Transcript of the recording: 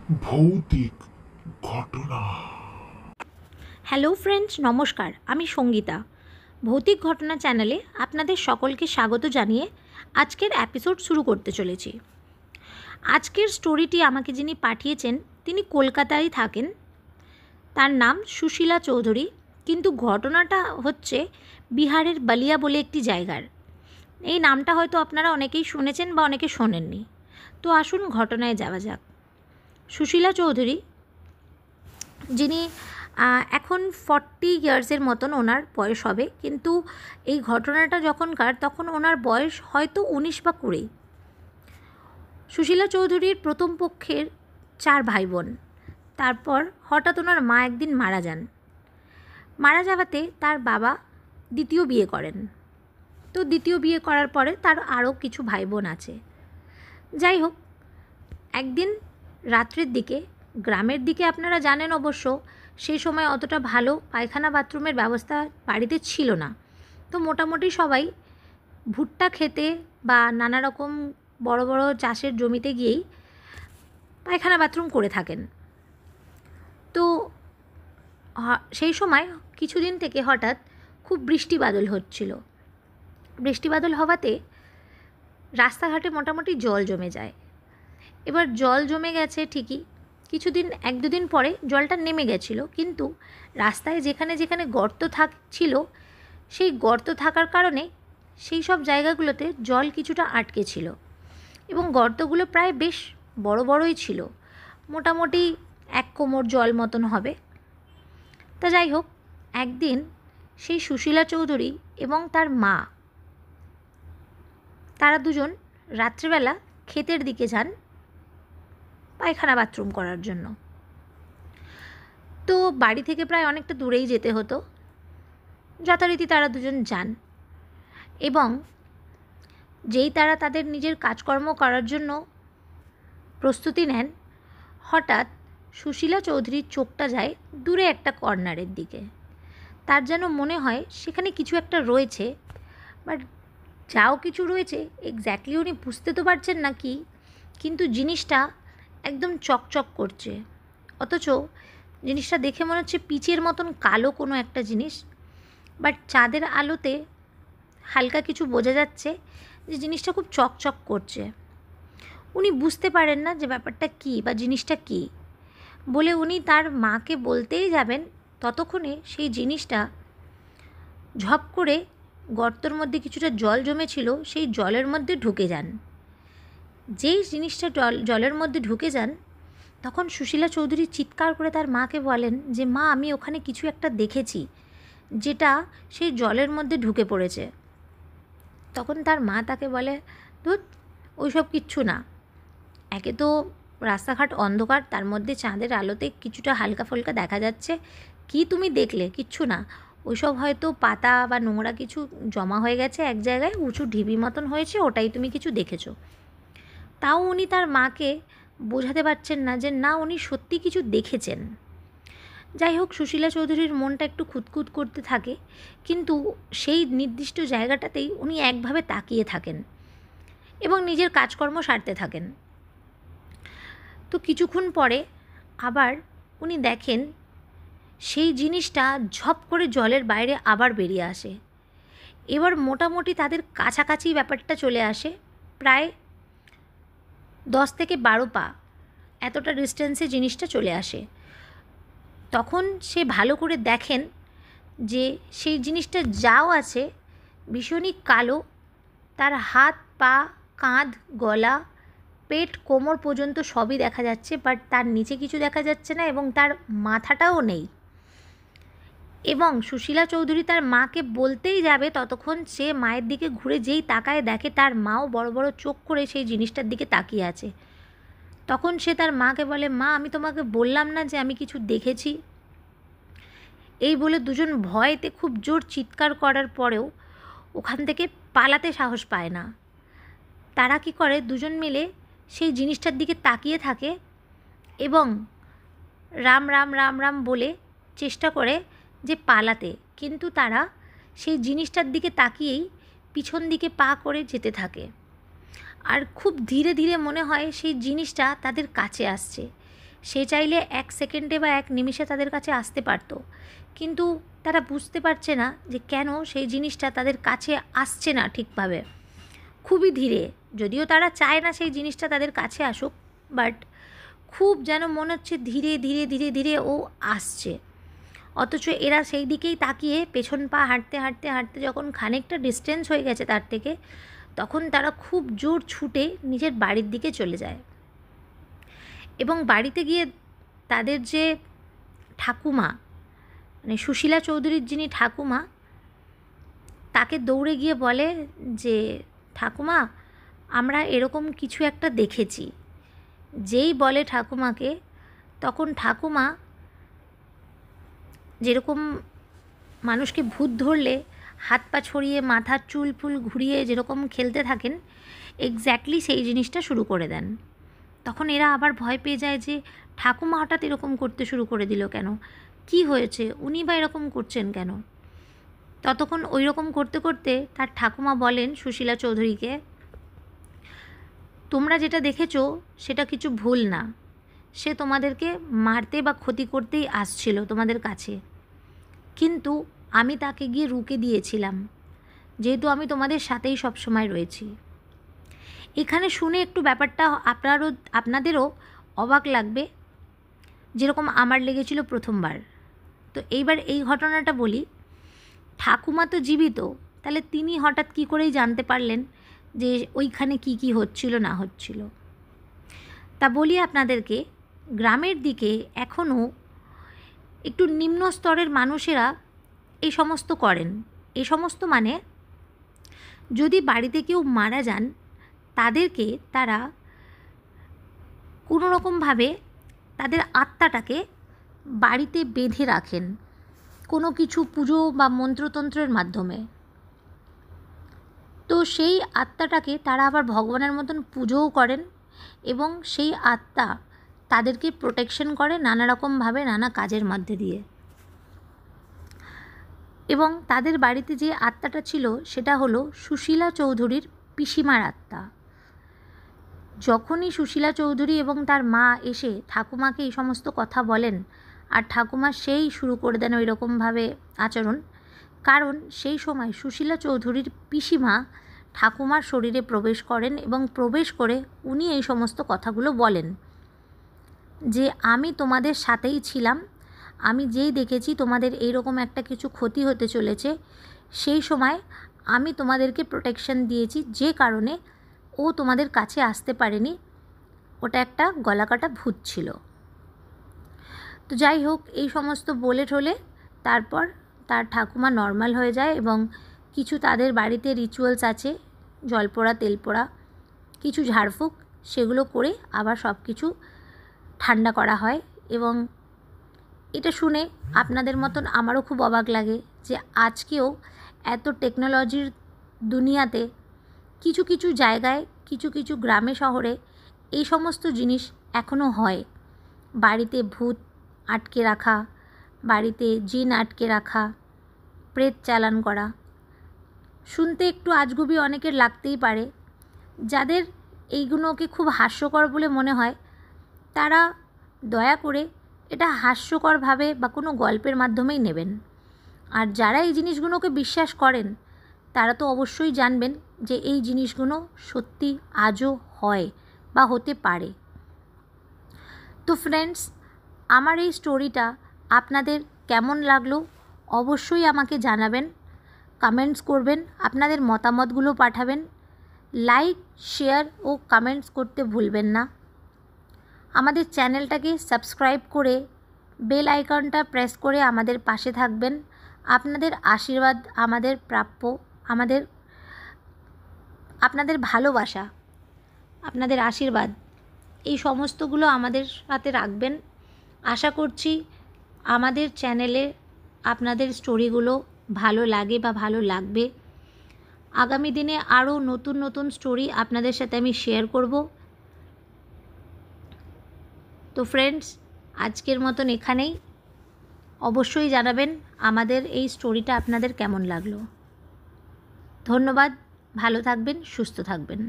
ভৌতিক ঘটনা। Hello friends, নমস্কার। আমি সঙ্গীতা। ভৌতিক ঘটনা চ্যানেলে আপনাদের সকলকে স্বাগত জানিয়ে আজকের এপিসোড শুরু করতে চলেছি। আজকের স্টোরিটি আমাকে যিনি পাঠিয়েছেন তিনি কলকাতায় থাকেন। তার নাম সুশীলা চৌধুরী, কিন্তু ঘটনাটা হচ্ছে বিহারের বালিয়া বলে একটি জায়গার। এই নামটা হয়তো আপনারা অনেকেই শুনেছেন বা অনেকে শোনেননি। তো আসুন ঘটনায় যাওয়া যাক। সুশীলা চৌধুরী, যিনি এখন 40 ইয়ার্সের মতন ওনার বয়স হবে, কিন্তু এই ঘটনাটা যখনকার তখন ওনার বয়স হয়তো 19 বা 20। সুশীলা চৌধুরীর প্রথম পক্ষের 4 ভাই বোন। তারপর হঠাৎ ওনার মা একদিন মারা যান। মারা যাওয়াতে তার বাবা দ্বিতীয় বিয়ে করেন। তো দ্বিতীয় বিয়ে করার পরে তার আরও কিছু ভাই বোন আছে। যাই হোক, একদিন রাত্রের দিকে, গ্রামের দিকে আপনারা জানেন অবশ্য সেই সময় অতটা ভালো পায়খানা বাথরুমের ব্যবস্থা বাড়িতে ছিল না। তো মোটামুটি সবাই ভুট্টা খেতে বা নানা রকম বড় বড় চাষের জমিতে গিয়েই পায়খানা বাথরুম করে থাকেন। তো সেই সময় কিছুদিন থেকে হঠাৎ খুব বৃষ্টি বাদল হচ্ছিল। বৃষ্টি বাদল হওয়াতে রাস্তাঘাটে মোটামুটি জল জমে যায়। এবার জল জমে গেছে ঠিকই, কিছুদিন 1-2 দিন পরে জলটা নেমে গেছিলো, কিন্তু রাস্তায় যেখানে যেখানে গর্ত ছিল সেই গর্ত থাকার কারণে সেই সব জায়গাগুলোতে জল কিছুটা আটকে ছিল এবং গর্তগুলো প্রায় বেশ বড় বড়ই ছিল, মোটামুটি 1 কোমর জল মতন হবে। তা যাই হোক, একদিন সেই সুশীলা চৌধুরী এবং তার মা, তারা দুজন রাত্রিবেলা ক্ষেতের দিকে যান পায়খানা বাথরুম করার জন্য। তো বাড়ি থেকে প্রায় অনেকটা দূরেই যেতে হতো। যথারীতি তারা দুজন যান এবং যেই তারা তাদের নিজের কাজকর্ম করার জন্য প্রস্তুতি নেন, হঠাৎ সুশীলা চৌধুরীর চোখটা যায় দূরে একটা কর্নারের দিকে। তার যেন মনে হয় সেখানে কিছু একটা রয়েছে, বাট যাও কিছু রয়েছে এক্স্যাক্টলি উনি বুঝতে তো পারছেন না কি, কিন্তু জিনিসটা একদম চকচক করছে। অথচ জিনিসটা দেখে মনে হচ্ছে পিচের মতন কালো কোনো একটা জিনিস, বাট চাঁদের আলোতে হালকা কিছু বোঝা যাচ্ছে যে জিনিসটা খুব চকচক করছে। উনি বুঝতে পারেন না যে ব্যাপারটা কী বা জিনিসটা কী বলে উনি তার মাকে বলতেই যাবেন, ততক্ষণে সেই জিনিসটা ঝপ করে গর্তর মধ্যে কিছুটা জল জমেছিল সেই জলের মধ্যে ঢুকে যান। যেই জিনিসটা জলের মধ্যে ঢুকে যান, তখন সুশীলা চৌধুরী চিৎকার করে তার মাকে বলেন যে মা, আমি ওখানে কিছু একটা দেখেছি যেটা সেই জলের মধ্যে ঢুকে পড়েছে। তখন তার মা তাকে বলে, ধুৎ, ওইসব কিচ্ছু না। একে তো রাস্তাঘাট অন্ধকার, তার মধ্যে চাঁদের আলোতে কিছুটা হালকা ফুলকা দেখা যাচ্ছে, কি তুমি দেখলে? কিচ্ছু না, ওইসব হয়তো পাতা বা নোংরা কিছু জমা হয়ে গেছে এক জায়গায়, উঁচু ঢিবি মতন হয়েছে, ওটাই তুমি কিছু দেখেছো। তাও উনি তার মাকে বোঝাতে পারছেন না যে না, উনি সত্যি কিছু দেখেছেন। যাই হোক, সুশীলা চৌধুরীর মনটা একটু খুঁতখুত করতে থাকে, কিন্তু সেই নির্দিষ্ট জায়গাটাতেই উনি একভাবে তাকিয়ে থাকেন এবং নিজের কাজকর্ম সারতে থাকেন। তো কিছুক্ষণ পরে আবার উনি দেখেন সেই জিনিসটা ঝপ করে জলের বাইরে আবার বেরিয়ে আসে। এবার মোটামুটি তাদের কাছাকাছি ব্যাপারটা চলে আসে, প্রায় 10 থেকে 12 পা এতটা ডিস্টেন্সে জিনিসটা চলে আসে। তখন সে ভালো করে দেখেন যে সেই জিনিসটা যাও আছে ভীষণই কালো, তার হাত পা কাঁধ গলা পেট কোমর পর্যন্ত সবই দেখা যাচ্ছে, বাট তার নিচে কিছু দেখা যাচ্ছে না এবং তার মাথাটাও নেই। এবং সুশীলা চৌধুরী তার মাকে বলতেই যাবে, ততক্ষণ সে মায়ের দিকে ঘুরে যেই তাকায় দেখে তার মাও বড় বড় চোখ করে সেই জিনিসটার দিকে তাকিয়ে আছে। তখন সে তার মাকে বলে, মা, আমি তোমাকে বললাম না যে আমি কিছু দেখেছি? এই বলে দুজন ভয়েতে খুব জোর চিৎকার করার পরেও ওখান থেকে পালাতে সাহস পায় না। তারা কি করে, দুজন মিলে সেই জিনিসটার দিকে তাকিয়ে থাকে এবং রাম রাম রাম রাম বলে চেষ্টা করে যে পালাতে, কিন্তু তারা সেই জিনিসটার দিকে তাকিয়েই পিছন দিকে পা করে যেতে থাকে। আর খুব ধীরে ধীরে মনে হয় সেই জিনিসটা তাদের কাছে আসছে। সে চাইলে 1 সেকেন্ডে বা 1 নিমিষে তাদের কাছে আসতে পারত, কিন্তু তারা বুঝতে পারছে না যে কেন সেই জিনিসটা তাদের কাছে আসছে না ঠিকভাবে, খুবই ধীরে। যদিও তারা চায় না সেই জিনিসটা তাদের কাছে আসুক, বাট খুব যেন মনে হচ্ছে ধীরে ধীরে ধীরে ধীরে ও আসছে। অথচ এরা সেই দিকেই তাকিয়ে পেছন পা হাঁটতে হাঁটতে হাঁটতে যখন খানিকটা ডিস্টেন্স হয়ে গেছে তার থেকে, তখন তারা খুব জোর ছুটে নিজের বাড়ির দিকে চলে যায়। এবং বাড়িতে গিয়ে তাদের যে ঠাকুমা, মানে সুশীলা চৌধুরীর যিনি ঠাকুমা, তাকে দৌড়ে গিয়ে বলে যে ঠাকুমা, আমরা এরকম কিছু একটা দেখেছি। যেই বলে ঠাকুমাকে, তখন ঠাকুমা যেরকম মানুষকে ভূত ধরলে হাত পা ছড়িয়ে মাথার চুল ফুল ঘুরিয়ে যেরকম খেলতে থাকেন, এক্স্যাক্টলি সেই জিনিসটা শুরু করে দেন। তখন এরা আবার ভয় পেয়ে যায় যে ঠাকুমা হঠাৎ এরকম করতে শুরু করে দিল কেন, কি হয়েছে, উনি বা এরকম করছেন কেন। ততক্ষণ ওই রকম করতে করতে তার ঠাকুমা বলেন সুশীলা চৌধুরীকে, তোমরা যেটা দেখেছো সেটা কিছু ভুল না, সে তোমাদেরকে মারতে বা ক্ষতি করতেই আসছিল তোমাদের কাছে, কিন্তু আমি তাকে গিয়ে রুখে দিয়েছিলাম, যেহেতু আমি তোমাদের সাথেই সবসময় রয়েছি। এখানে শুনে একটু ব্যাপারটা আপনাদেরও অবাক লাগবে, যেরকম আমার লেগেছিল প্রথমবার। তো এইবার এই ঘটনাটা বলি। ঠাকুমা তো জীবিত, তাহলে তিনি হঠাৎ কী করেই জানতে পারলেন যে ওইখানে কি কি হচ্ছিল না হচ্ছিল। তা বলি আপনাদেরকে, গ্রামের দিকে এখনও একটু নিম্ন স্তরের মানুষেরা এই সমস্ত করেন। এই সমস্ত মানে, যদি বাড়িতে কেউ মারা যান, তাদেরকে তারা কোনো রকমভাবে তাদের আত্মাটাকে বাড়িতে বেঁধে রাখেন কোনো কিছু পুজো বা মন্ত্রতন্ত্রের মাধ্যমে। তো সেই আত্মাটাকে তারা আবার ভগবানের মতন পুজোও করেন, এবং সেই আত্মা তাদেরকে প্রোটেকশন করে নানা রকমভাবে, নানা কাজের মধ্যে দিয়ে। এবং তাদের বাড়িতে যে আত্মাটা ছিল সেটা হলো সুশীলা চৌধুরীর পিসিমার আত্মা। যখনই সুশীলা চৌধুরী এবং তার মা এসে ঠাকুমাকে এই সমস্ত কথা বলেন, আর ঠাকুমা সেই শুরু করে দেন ওই রকমভাবে আচরণ, কারণ সেই সময় সুশীলা চৌধুরীর পিসিমা ঠাকুমার শরীরে প্রবেশ করেন, এবং প্রবেশ করে উনি এই সমস্ত কথাগুলো বলেন যে আমি তোমাদের সাথেই ছিলাম, আমি যেই দেখেছি তোমাদের এইরকম একটা কিছু ক্ষতি হতে চলেছে, সেই সময় আমি তোমাদেরকে প্রোটেকশন দিয়েছি, যে কারণে ও তোমাদের কাছে আসতে পারেনি, ওটা একটা গলাকাটা ভূত ছিল। তো যাই হোক, এই সমস্ত বলে ঠলে তারপর তার ঠাকুমা নর্মাল হয়ে যায়, এবং কিছু তাদের বাড়িতে রিচুয়ালস আছে, জল পোড়া, তেল পোড়া, কিছু ঝাড়ফুঁক, সেগুলো করে আবার সব কিছু ঠান্ডা করা হয়। এবং এটা শুনে আপনাদের মতন আমারও খুব অবাক লাগে যে আজকেও এত টেকনোলজির দুনিয়াতে কিছু কিছু জায়গায়, কিছু কিছু গ্রামে শহরে এই সমস্ত জিনিস এখনও হয়। বাড়িতে ভূত আটকে রাখা, বাড়িতে জিন আটকে রাখা, প্রেত চালান করা। শুনতে একটু আজগুবি অনেকের লাগতেই পারে। যাদের এইগুলোকে খুব হাস্যকর বলে মনে হয়, তারা দয়া করে এটা হাস্যকরভাবে বা কোনো গল্পের মাধ্যমেই নেবেন। আর যারা এই জিনিসগুলোকে বিশ্বাস করেন, তারা তো অবশ্যই জানবেন যে এই জিনিসগুলো সত্যি আজও হয় বা হতে পারে। তো ফ্রেন্ডস, আমার এই স্টোরিটা আপনাদের কেমন লাগলো অবশ্যই আমাকে জানাবেন, কমেন্টস করবেন, আপনাদের মতামতগুলো পাঠাবেন। লাইক, শেয়ার ও কমেন্টস করতে ভুলবেন না। আমাদের চ্যানেলটাকে সাবস্ক্রাইব করে বেল আইকনটা প্রেস করে আমাদের পাশে থাকবেন। আপনাদের আশীর্বাদ আমাদের প্রাপ্য, আপনাদের ভালোবাসা, আপনাদের আশীর্বাদ, এই সমস্তগুলো আমাদের সাথে রাখবেন। আশা করছি আমাদের চ্যানেলে আপনাদের স্টোরিগুলো ভালো লাগে বা ভালো লাগবে। আগামী দিনে আরও নতুন নতুন স্টোরি আপনাদের সাথে আমি শেয়ার করব। তো ফ্রেন্ডস, আজকের মতন এখানেই। অবশ্যই জানাবেন আমাদের এই স্টোরিটা আপনাদের কেমন লাগলো। ধন্যবাদ, ভালো থাকবেন, সুস্থ থাকবেন।